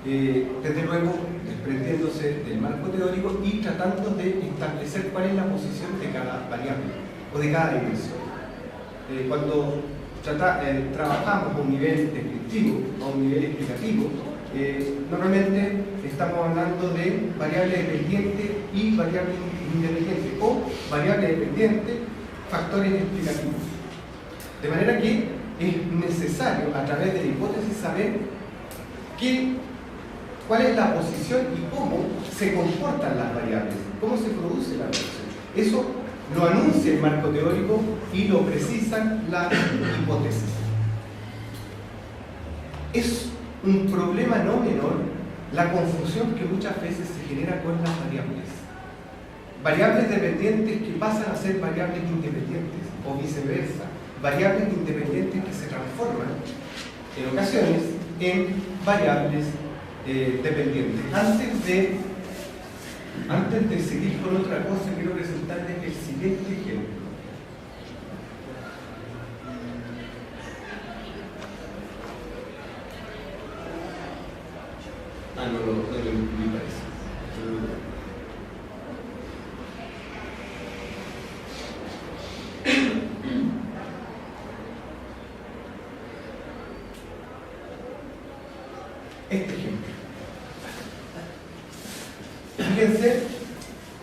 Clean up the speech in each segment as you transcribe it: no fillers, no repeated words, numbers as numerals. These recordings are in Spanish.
desde luego desprendiéndose del marco teórico y tratando de establecer cuál es la posición de cada variable o de cada dimensión. Cuando trabajamos a un nivel descriptivo o a un nivel explicativo, normalmente estamos hablando de variable dependiente y variable independiente, o variable dependiente, factores explicativos. De manera que es necesario, a través de la hipótesis, saber cuál es la posición y cómo se comportan las variables, cómo se produce la relación. Eso lo anuncia el marco teórico y lo precisan las hipótesis. Es un problema no menor la confusión que muchas veces se genera con las variables. Variables dependientes que pasan a ser variables independientes, o viceversa. Variables independientes que se transforman, en ocasiones, en variables dependientes. Antes de seguir con otra cosa, quiero presentarles el siguiente ejemplo. No lo incluí, parece. Este ejemplo. Fíjense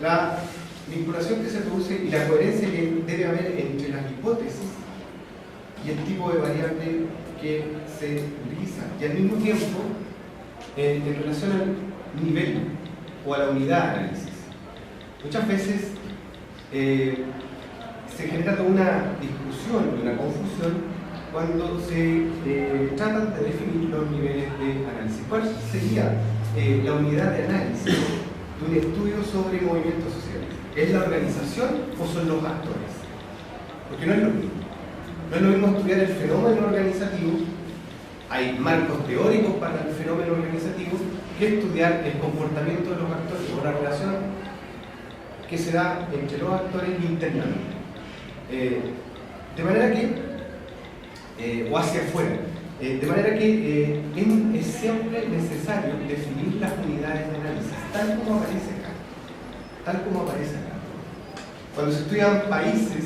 la vinculación que se produce y la coherencia que debe haber entre las hipótesis y el tipo de variable que se utiliza, y al mismo tiempo en relación al nivel o a la unidad de análisis. Muchas veces se genera toda una discusión y una confusión cuando se tratan de definir los niveles de análisis. ¿Cuál sería la unidad de análisis de un estudio sobre movimientos sociales? ¿Es la organización o son los actores? Porque no es lo mismo. No es lo mismo estudiar el fenómeno organizativo, hay marcos teóricos para el fenómeno organizativo, que estudiar el comportamiento de los actores o la relación que se da entre los actores internamente. De manera que o hacia afuera. De manera que es siempre necesario definir las unidades de análisis, tal como aparece acá. Cuando se estudian países,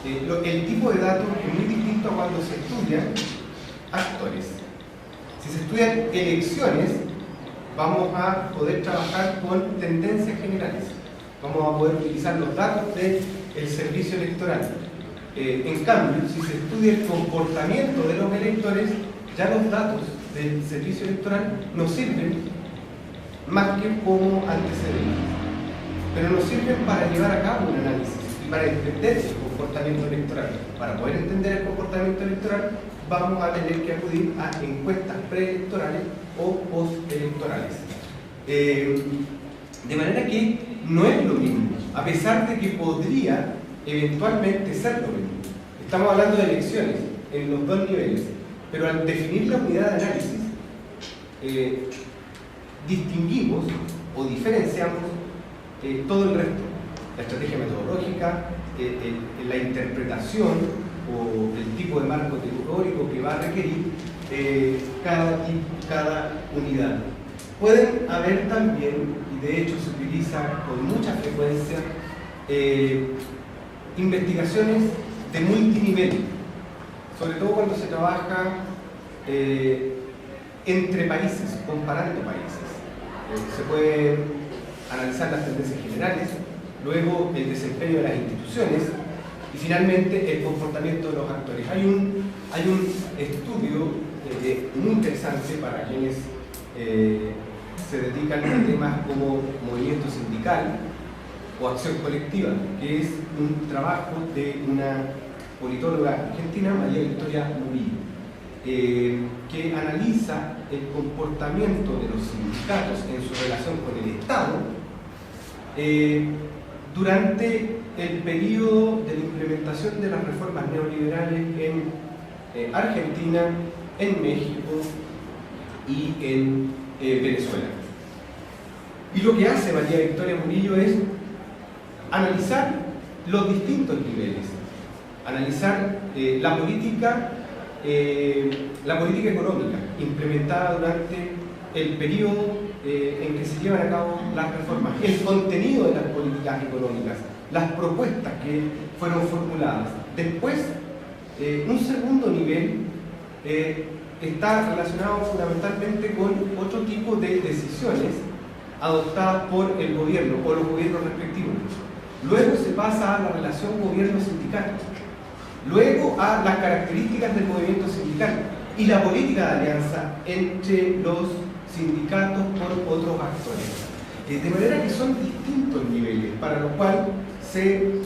el tipo de datos es muy distinto a cuando se estudian actores. Si se estudian elecciones, vamos a poder trabajar con tendencias generales. Vamos a poder utilizar los datos del servicio electoral. En cambio, si se estudia el comportamiento de los electores, ya los datos del servicio electoral nos sirven más que como antecedentes, pero nos sirven para llevar a cabo un análisis y para entender el comportamiento electoral. Para poder entender el comportamiento electoral, vamos a tener que acudir a encuestas preelectorales o postelectorales. De manera que no es lo mismo, a pesar de que podría eventualmente ser lo mismo. Estamos hablando de elecciones en los dos niveles, pero al definir la unidad de análisis, distinguimos o diferenciamos todo el resto: la estrategia metodológica, la interpretación o el tipo de marco teórico que va a requerir cada unidad. Pueden haber también, y de hecho se utiliza con mucha frecuencia, investigaciones de multinivel, sobre todo cuando se trabaja entre países, comparando países. Se puede analizar las tendencias generales, luego el desempeño de las instituciones y finalmente el comportamiento de los actores. Hay un estudio muy interesante para quienes se dedican a temas como movimiento sindical o acción colectiva, que es un trabajo de una politóloga argentina, María Victoria Murillo, que analiza el comportamiento de los sindicatos en su relación con el Estado durante el periodo de la implementación de las reformas neoliberales en Argentina, en México y en Venezuela. Y lo que hace María Victoria Murillo es analizar los distintos niveles, analizar la política la política económica implementada durante el periodo en que se llevan a cabo las reformas, el contenido de las políticas económicas, las propuestas que fueron formuladas. Después, un segundo nivel está relacionado fundamentalmente con otro tipo de decisiones adoptadas por el gobierno o los gobiernos respectivos. Luego se pasa a la relación gobierno-sindicato, luego a las características del movimiento sindical y la política de alianza entre los sindicatos por otros actores. De manera que son distintos niveles, para lo cual se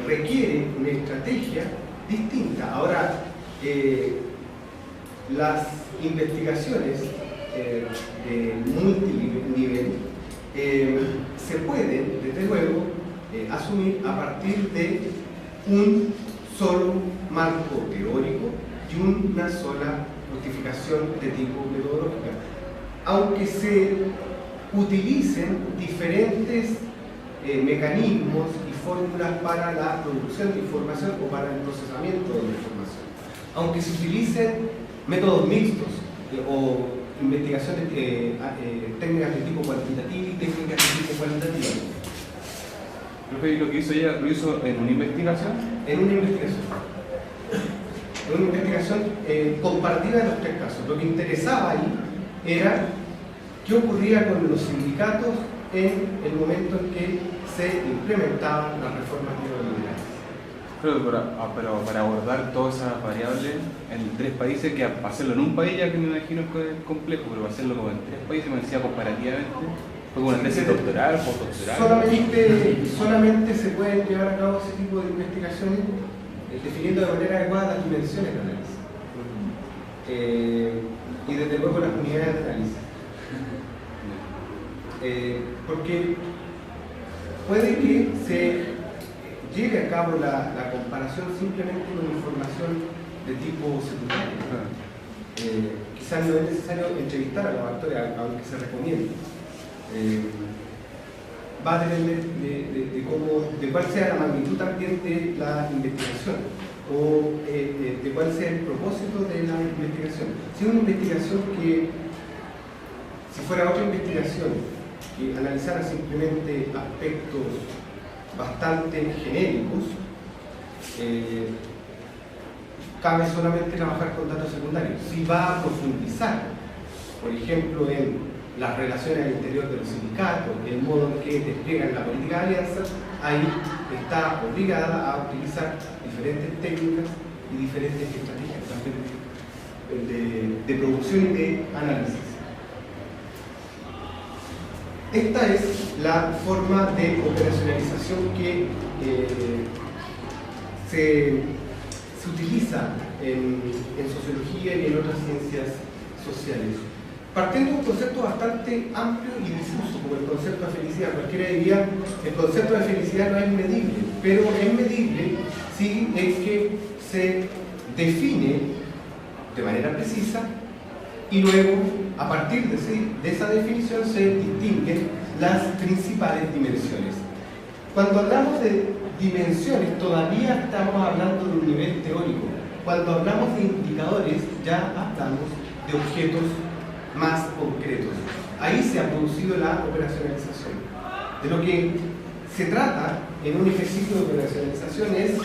requiere una estrategia distinta. Ahora, las investigaciones de multinivel se pueden, desde luego, asumir a partir de un solo marco teórico y una sola justificación de tipo metodológica, aunque se utilicen diferentes mecanismos y fórmulas para la producción de información o para el procesamiento de la información, aunque se utilicen métodos mixtos o investigaciones, técnicas de tipo cuantitativo y técnicas de tipo cualitativo. Profe, ¿lo que hizo ella lo hizo en una investigación? En una investigación. En una investigación compartida de los tres casos. Lo que interesaba ahí era qué ocurría con los sindicatos en el momento en que se implementaban las reformas neoliberales. Pero para abordar todas esas variables en tres países, que hacerlo en un país ya que me imagino que es complejo, pero hacerlo como en tres países me decía comparativamente. ¿Fue como una tesis doctoral, postdoctoral? Solamente se pueden llevar a cabo ese tipo de investigaciones definiendo de manera adecuada las dimensiones de análisis. Y desde luego las unidades de análisis. Porque puede que se lleve a cabo la comparación simplemente con información de tipo secundario. Quizás no es necesario entrevistar a los actores, aunque se recomiende. Va a depender de cuál sea la magnitud también de la investigación o de cuál sea el propósito de la investigación. Si es una investigación si fuera otra investigación que analizara simplemente aspectos bastante genéricos, cabe solamente trabajar con datos secundarios. Si va a profundizar, por ejemplo, en las relaciones al interior de los sindicatos, el modo en que despliegan la política de alianza, ahí está obligada a utilizar diferentes técnicas y diferentes estrategias también de producción y de análisis. Esta es la forma de operacionalización que se utiliza en sociología y en otras ciencias sociales. Partiendo de un concepto bastante amplio y difuso, como el concepto de felicidad. Cualquiera diría, el concepto de felicidad no es medible, pero es medible si es que se define de manera precisa y luego, a partir de esa definición, se distinguen las principales dimensiones. Cuando hablamos de dimensiones, todavía estamos hablando de un nivel teórico. Cuando hablamos de indicadores, ya hablamos de objetos más concretos. Ahí se ha producido la operacionalización. De lo que se trata en un ejercicio de operacionalización es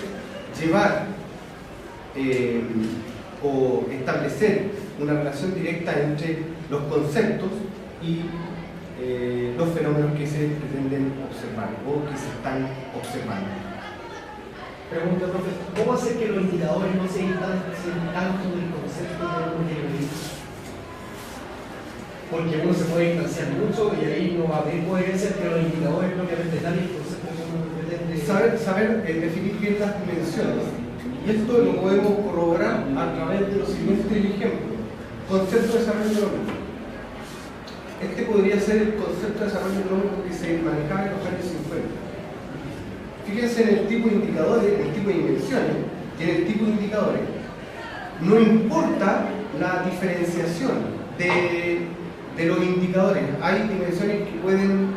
llevar o establecer una relación directa entre los conceptos y los fenómenos que se pretenden observar o que se están observando. Pregunta, profesor, ¿cómo hacer que los indicadores no se instalen tanto del concepto de neoliberalismo? Porque uno se puede distanciar mucho y ahí no va a haber coherencia entre los indicadores propiamente tal y el concepto que uno pretende. Saber definir bien las dimensiones. Y esto lo podemos corroborar a través de los siguientes ejemplos. Concepto de desarrollo económico. Este podría ser el concepto de desarrollo económico que se manejaba en los años 50. Fíjense en el tipo de indicadores, en el tipo de dimensiones y en el tipo de indicadores. No importa la diferenciación de los indicadores. Hay dimensiones que pueden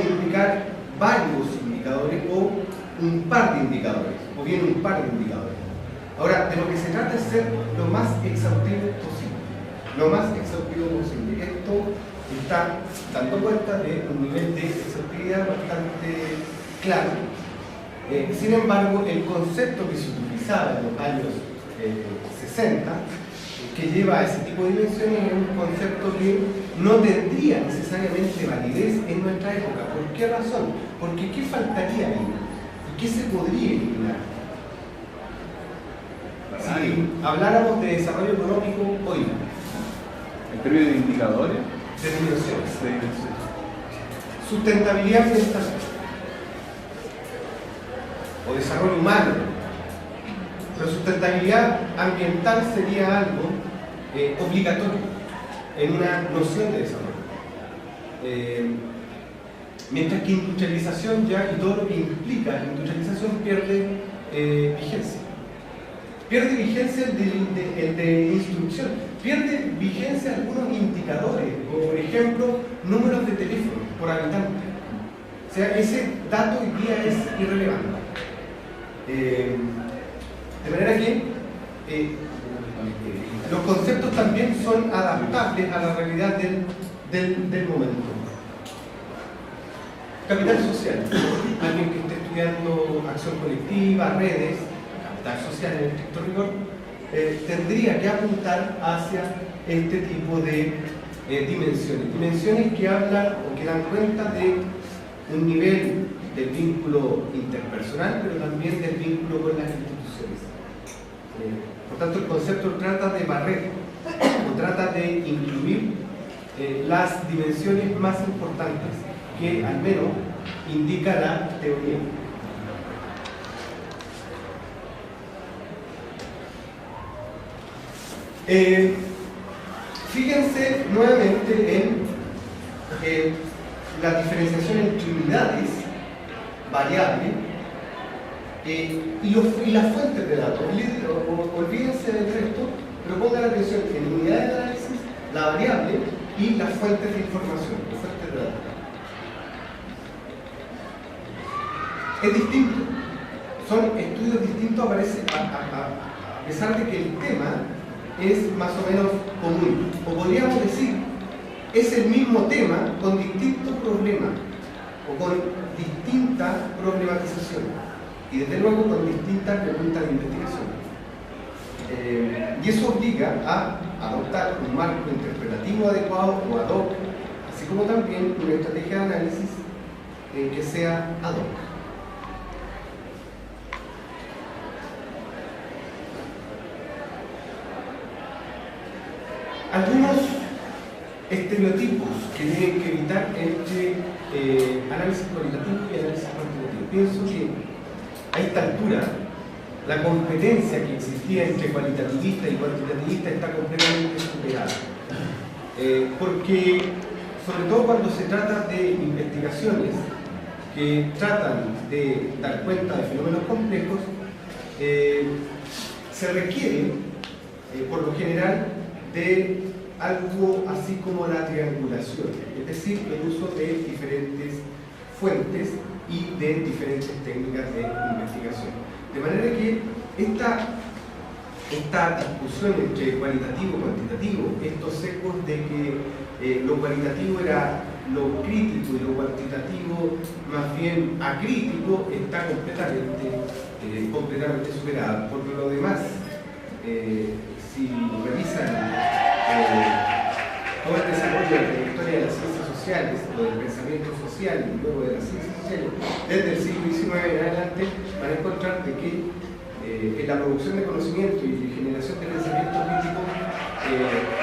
implicar varios indicadores o un par de indicadores, o bien un par de indicadores. Ahora, de lo que se trata es ser lo más exhaustivo posible. Lo más exhaustivo posible. Esto está dando cuenta de un nivel de exhaustividad bastante claro. Sin embargo, el concepto que se utilizaba en los años 60, que lleva a ese tipo de dimensiones, es un concepto que no tendría necesariamente validez en nuestra época. ¿Por qué razón? Porque ¿qué faltaría ahí? ¿Y qué se podría eliminar? Si habláramos de desarrollo económico hoy, ¿En términos de indicadores? de dimensiones, Sí. sustentabilidad ambiental o desarrollo humano, pero sustentabilidad ambiental sería algo obligatorio en una noción de desarrollo. Mientras que industrialización ya y todo lo que implica la industrialización pierde vigencia. Pierde vigencia el de instrucción, pierde vigencia algunos indicadores, como por ejemplo números de teléfono por habitante. O sea, ese dato hoy día es irrelevante. De manera que los conceptos también son adaptables a la realidad del momento. Capital social, alguien que esté estudiando acción colectiva, redes, capital social en estricto rigor, tendría que apuntar hacia este tipo de dimensiones que hablan o que dan cuenta de un nivel del vínculo interpersonal, pero también del vínculo con las instituciones. Por tanto, el concepto trata de barrer o trata de incluir las dimensiones más importantes que al menos indica la teoría. Fíjense nuevamente en la diferenciación entre unidades, variables, y las fuentes de datos. Olvídense del resto, pero pongan atención en unidades de análisis, la variable y las fuentes de información, las fuentes de datos. Es distinto, son estudios distintos, a pesar de que el tema es más o menos común, o podríamos decir, es el mismo tema con distintos problemas o con distinta problematización y desde luego con distintas preguntas de investigación. Y eso obliga a adoptar un marco interpretativo adecuado o ad hoc, así como también una estrategia de análisis que sea ad hoc. Algunos estereotipos que tienen que evitar entre análisis cualitativo y análisis cuantitativo. Pienso que a esta altura la competencia que existía entre cualitativista y cuantitativista está completamente superada. Porque, sobre todo cuando se trata de investigaciones que tratan de dar cuenta de fenómenos complejos, se requiere, por lo general, de algo así como la triangulación, es decir, el uso de diferentes fuentes y de diferentes técnicas de investigación. De manera que esta discusión entre cualitativo y cuantitativo, estos ecos de que lo cualitativo era lo crítico y lo cuantitativo más bien acrítico, está completamente superada. Por lo demás, si revisan todo el desarrollo de la historia de las ciencias sociales o del pensamiento social y luego de las ciencias sociales desde el siglo XIX en adelante, van a encontrar de que en la producción de conocimiento y generación de pensamiento crítico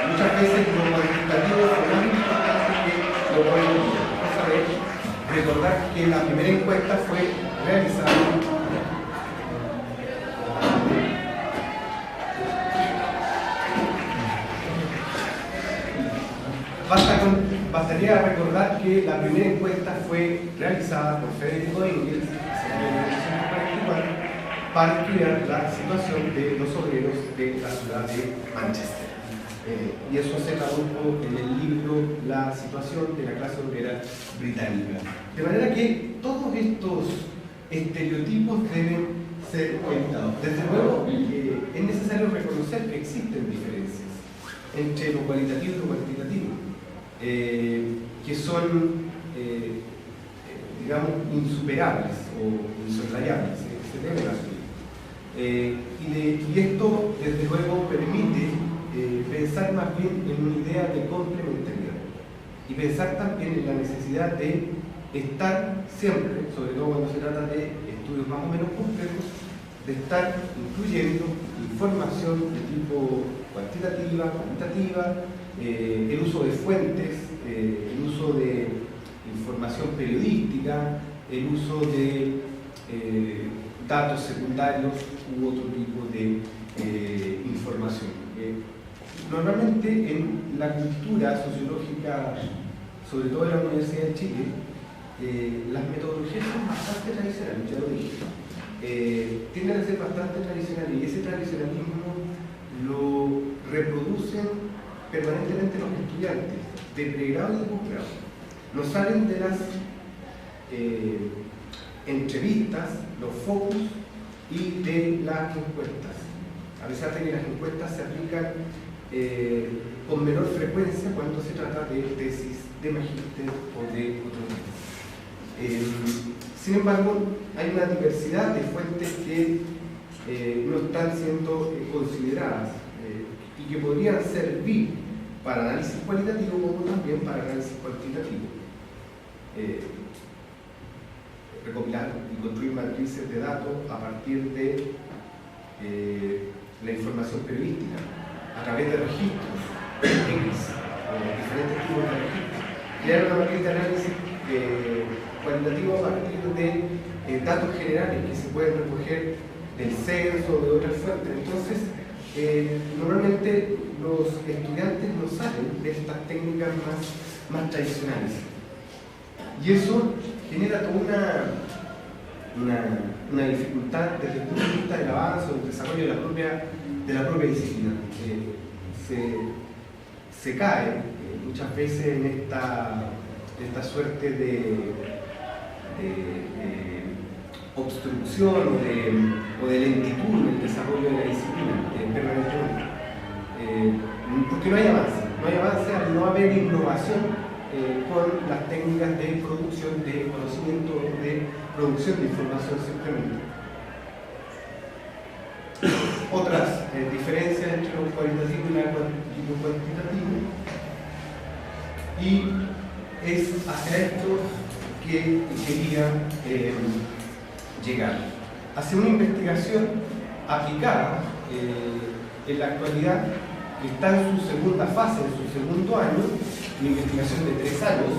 muchas veces lo cuantitativo es más importante que lo cualitativo. Vamos a ver, recordar que la primera encuesta fue realizada bastaría recordar que la primera encuesta fue realizada por Federico Engels en 1944 para estudiar la situación de los obreros de la ciudad de Manchester. Y eso se tradujo en el libro La situación de la clase obrera británica. De manera que todos estos estereotipos deben ser evitado. Desde luego, es necesario reconocer que existen diferencias entre lo cualitativo y lo cuantitativo, que son, digamos, insuperables o insoslayables, se deben asumir. Y esto, desde luego, permite pensar más bien en una idea de complementariedad y pensar también en la necesidad de estar siempre, sobre todo cuando se trata de estudios más o menos complejos, de estar incluyendo información de tipo cuantitativa, cualitativa, el uso de fuentes, el uso de información periodística, el uso de datos secundarios u otro tipo de información. Normalmente en la cultura sociológica, sobre todo en la Universidad de Chile, las metodologías son bastante tradicionales, ya lo dije. Tienden a ser bastante tradicionales y ese tradicionalismo lo reproducen permanentemente los estudiantes de pregrado y de posgrado. No salen de las entrevistas, los focus y de las encuestas, a pesar de que las encuestas se aplican con menor frecuencia cuando se trata de tesis de magíster o de otro tipo. Sin embargo, hay una diversidad de fuentes que no están siendo consideradas y que podrían servir para análisis cualitativo como también para análisis cuantitativo. Recopilar y construir matrices de datos a partir de la información periodística, a través de registros X, diferentes tipos de registros. Crear una matriz de análisis cualitativo a partir de datos generales que se pueden recoger del censo o de otras fuentes. Entonces, normalmente los estudiantes no salen de estas técnicas más tradicionales. Y eso genera toda una dificultad desde el punto de vista del avance o del desarrollo de la propia disciplina. Se cae muchas veces en esta suerte de obstrucción o de lentitud en el desarrollo de la disciplina permanentemente. Porque no hay avance al no haber innovación con las técnicas de producción de conocimiento, de producción de información simplemente. Otras diferencias entre lo cualitativo y lo cuantitativo, y es hacia esto que quería llegar, hacia una investigación aplicada en la actualidad, que está en su segunda fase, en su segundo año, una investigación de 3 años,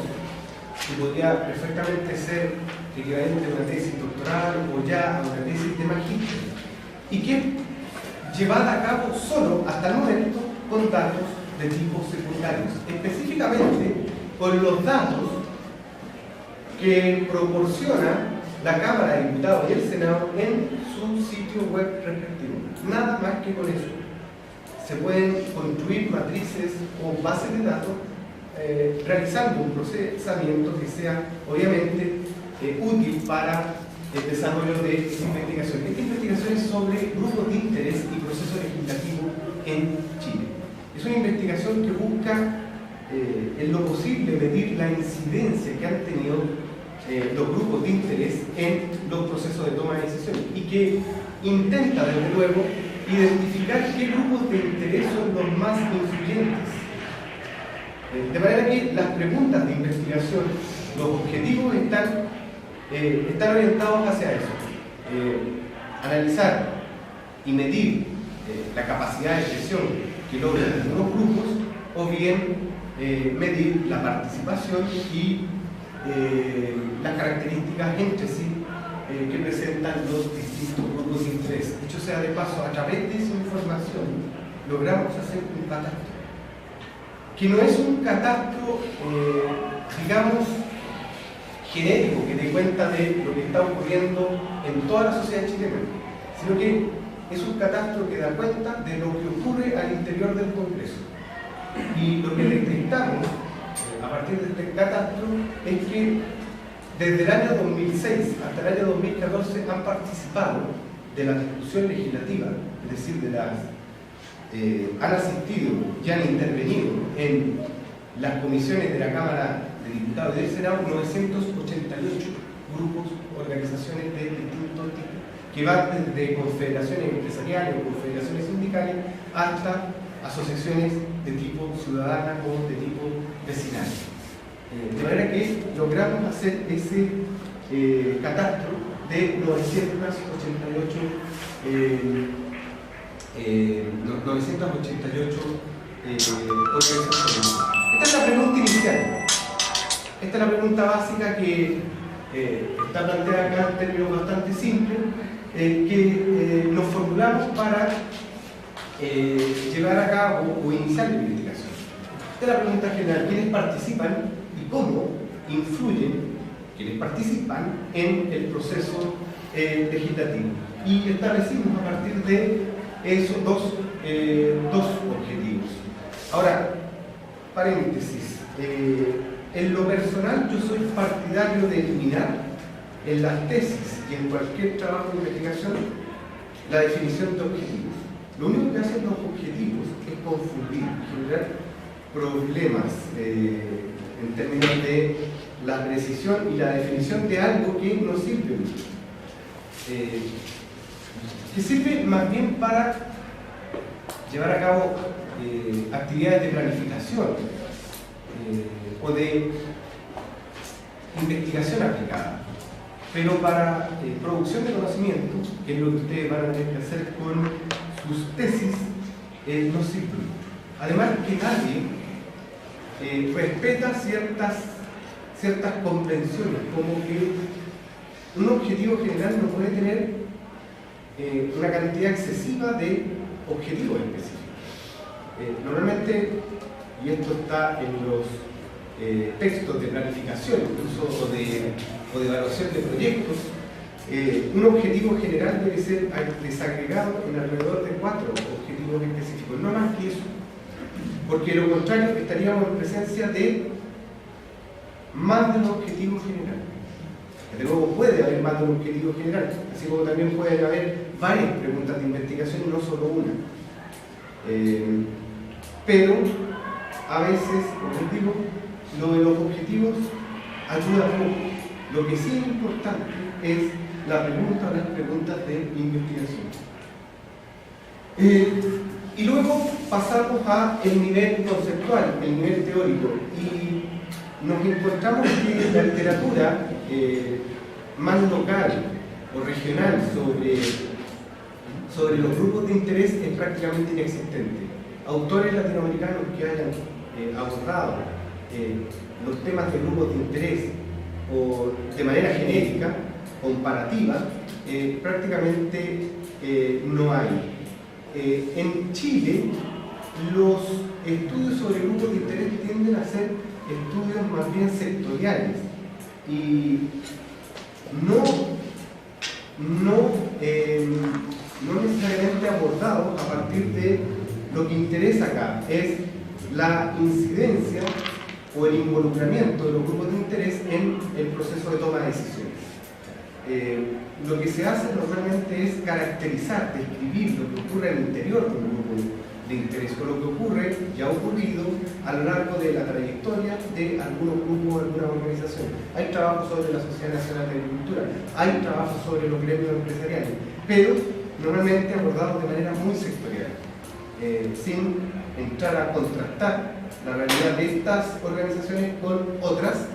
que podría perfectamente ser equivalente a una tesis doctoral o ya a una tesis de magíster, y que llevada a cabo solo hasta el momento con datos de tipo secundarios, específicamente con los datos que proporciona la Cámara de Diputados y el Senado en su sitio web respectivo. Nada más que con eso. Se pueden construir matrices o bases de datos realizando un procesamiento que sea obviamente útil para el desarrollo de investigación. Esta investigación es sobre grupos de interés y proceso legislativo en Chile. Es una investigación que busca en lo posible medir la incidencia que han tenido los grupos de interés en los procesos de toma de decisiones y que intenta desde luego identificar qué grupos de interés son los más influyentes. De manera que las preguntas de investigación, los objetivos están orientados hacia eso. Analizar y medir la capacidad de expresión que logran algunos grupos, o bien medir la participación y las características entre sí que presentan los distintos grupos de interés. Dicho sea de paso, a través de esa información logramos hacer un catastro, que no es un catastro, digamos, genérico, que dé cuenta de lo que está ocurriendo en toda la sociedad chilena, sino que es un catastro que da cuenta de lo que ocurre al interior del Congreso. Y lo que detectamos a partir de este catastro es que desde el año 2006 hasta el año 2014 han participado de la discusión legislativa, es decir, han asistido y han intervenido en las comisiones de la Cámara de Diputados y del Senado 988 grupos, organizaciones de distintos tipos, que van desde confederaciones empresariales o confederaciones sindicales hasta asociaciones de tipo ciudadana o de tipo vecinal. De manera que logramos hacer ese catastro de 988 organizaciones. Esta es la pregunta inicial. Esta es la pregunta básica que está planteada acá en términos bastante simples, que nos formulamos para llevar a cabo o iniciar la investigación. Esta es la pregunta general: ¿quiénes participan y cómo influyen quienes participan en el proceso legislativo? Y establecimos a partir de esos dos objetivos. Ahora, paréntesis, en lo personal yo soy partidario de eliminar en las tesis y en cualquier trabajo de investigación la definición de objetivos. Lo único que hacen los objetivos es confundir, generar problemas en términos de la precisión y la definición de algo que no sirve mucho. Que sirve más bien para llevar a cabo actividades de planificación o de investigación aplicada, pero para producción de conocimiento, que es lo que ustedes van a tener que hacer con sus tesis, no sirve. Además que nadie respeta ciertas convenciones, como que un objetivo general no puede tener una cantidad excesiva de objetivos específicos. Normalmente, y esto está en los textos de planificación, incluso o de evaluación de proyectos, un objetivo general debe ser desagregado en alrededor de 4 objetivos específicos, no más que eso, porque de lo contrario estaríamos en presencia de más de un objetivo general. De nuevo, puede haber más de un objetivo general, así como también pueden haber varias preguntas de investigación y no solo una. Pero a veces, como les digo, lo de los objetivos ayuda poco. Lo que sí es importante es la pregunta o las preguntas de investigación. Y luego pasamos al nivel conceptual, el nivel teórico, y nos encontramos que la literatura más local o regional sobre los grupos de interés es prácticamente inexistente. Autores latinoamericanos que hayan abordado los temas de grupos de interés o de manera genérica, comparativa, prácticamente no hay. En Chile, los estudios sobre grupos de interés tienden a ser estudios más bien sectoriales y no necesariamente abordados a partir de lo que interesa acá, es la incidencia o el involucramiento de los grupos de interés en el proceso de toma de decisiones. Lo que se hace normalmente es caracterizar, describir lo que ocurre al interior de un grupo de interés, o lo que ocurre, ya ha ocurrido a lo largo de la trayectoria de algunos grupos, algunas organizaciones. Hay trabajos sobre la Sociedad Nacional de Agricultura, hay trabajos sobre los gremios empresariales, pero normalmente abordados de manera muy sectorial, sin entrar a contrastar la realidad de estas organizaciones con otras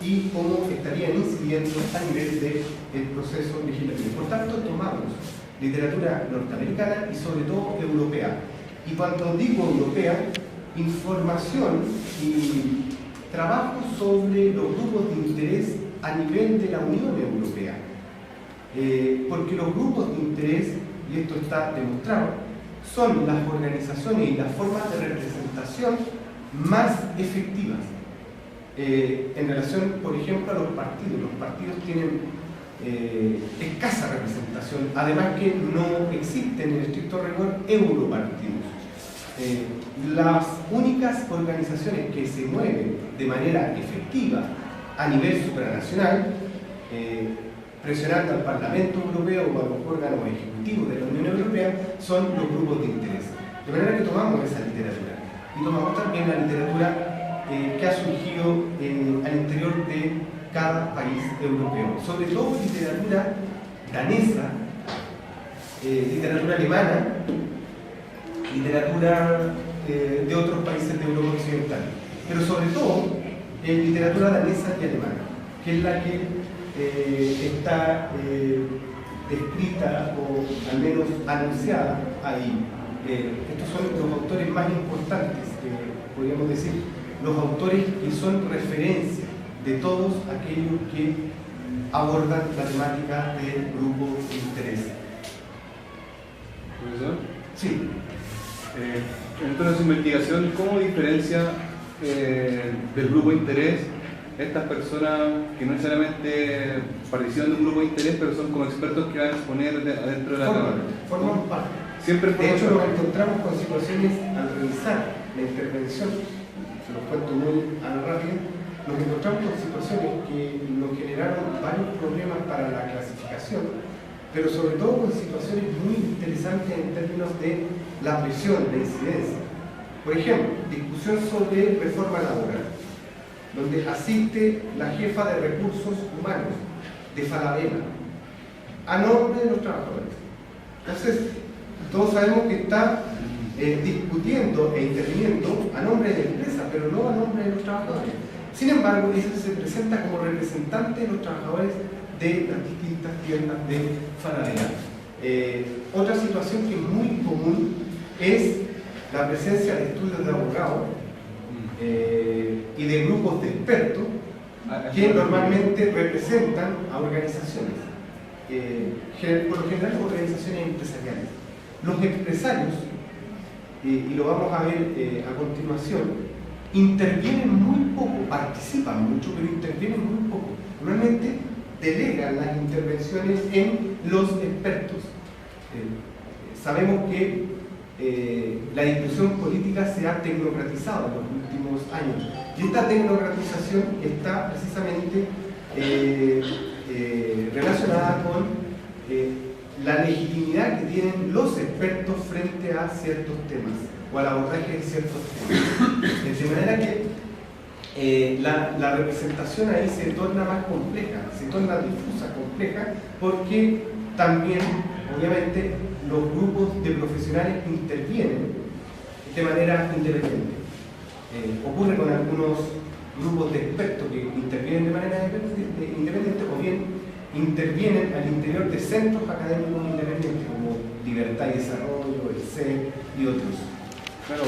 y cómo estarían incidiendo a nivel del proceso legislativo. Por tanto, tomamos literatura norteamericana y sobre todo europea. Y cuando digo europea, información y trabajo sobre los grupos de interés a nivel de la Unión Europea. Porque los grupos de interés, y esto está demostrado, son las organizaciones y las formas de representación más efectivas en relación, por ejemplo, a los partidos. Los partidos tienen escasa representación, además que no existen en estricto rigor europartidos. Las únicas organizaciones que se mueven de manera efectiva a nivel supranacional presionando al Parlamento Europeo o a los órganos ejecutivos de la Unión Europea, son los grupos de interés. De manera que tomamos esa literatura y tomamos también la literatura que ha surgido al interior de cada país europeo, sobre todo literatura danesa, literatura alemana, literatura de otros países de Europa Occidental, pero sobre todo literatura danesa y alemana, que es la que está descrita o al menos anunciada ahí. Estos son los autores más importantes, podríamos decir, los autores que son referencia de todos aquellos que abordan la temática del grupo de interés. ¿Profesor? Sí. Entonces, en su investigación, ¿cómo diferencia del grupo de interés estas personas que no necesariamente participan de un grupo de interés, pero son como expertos que van a exponer adentro de la cámara? Forman parte. Siempre De hecho, nos encontramos con situaciones al revisar la intervención, se los cuento muy rápido, nos encontramos con situaciones que nos generaron varios problemas para la clasificación, pero sobre todo con situaciones muy interesantes en términos de la presión, la incidencia. Por ejemplo, discusión sobre reforma laboral, donde asiste la jefa de recursos humanos de Falabella a nombre de los trabajadores. Entonces, todos sabemos que está discutiendo e interviniendo a nombre de la empresa, pero no a nombre de los trabajadores. Sin embargo, ella se presenta como representante de los trabajadores de las distintas tiendas de Falabella. Otra situación que es muy común es la presencia de estudios de abogados y de grupos de expertos que normalmente representan a organizaciones, por lo general organizaciones empresariales. Los empresarios, y lo vamos a ver a continuación, intervienen muy poco, participan mucho, pero intervienen muy poco. Normalmente delegan las intervenciones en los expertos. Sabemos que la discusión política se ha tecnocratizado en los últimos años, y esta tecnocratización está precisamente relacionada con la legitimidad que tienen los expertos frente a ciertos temas o al abordaje de ciertos temas. De manera que la representación ahí se torna más compleja, se torna difusa, compleja, porque también, obviamente, los grupos de profesionales intervienen de manera independiente. Ocurre con algunos grupos de expertos que intervienen de manera independiente o bien intervienen al interior de centros académicos independientes como Libertad y Desarrollo, el CEP y otros. Claro.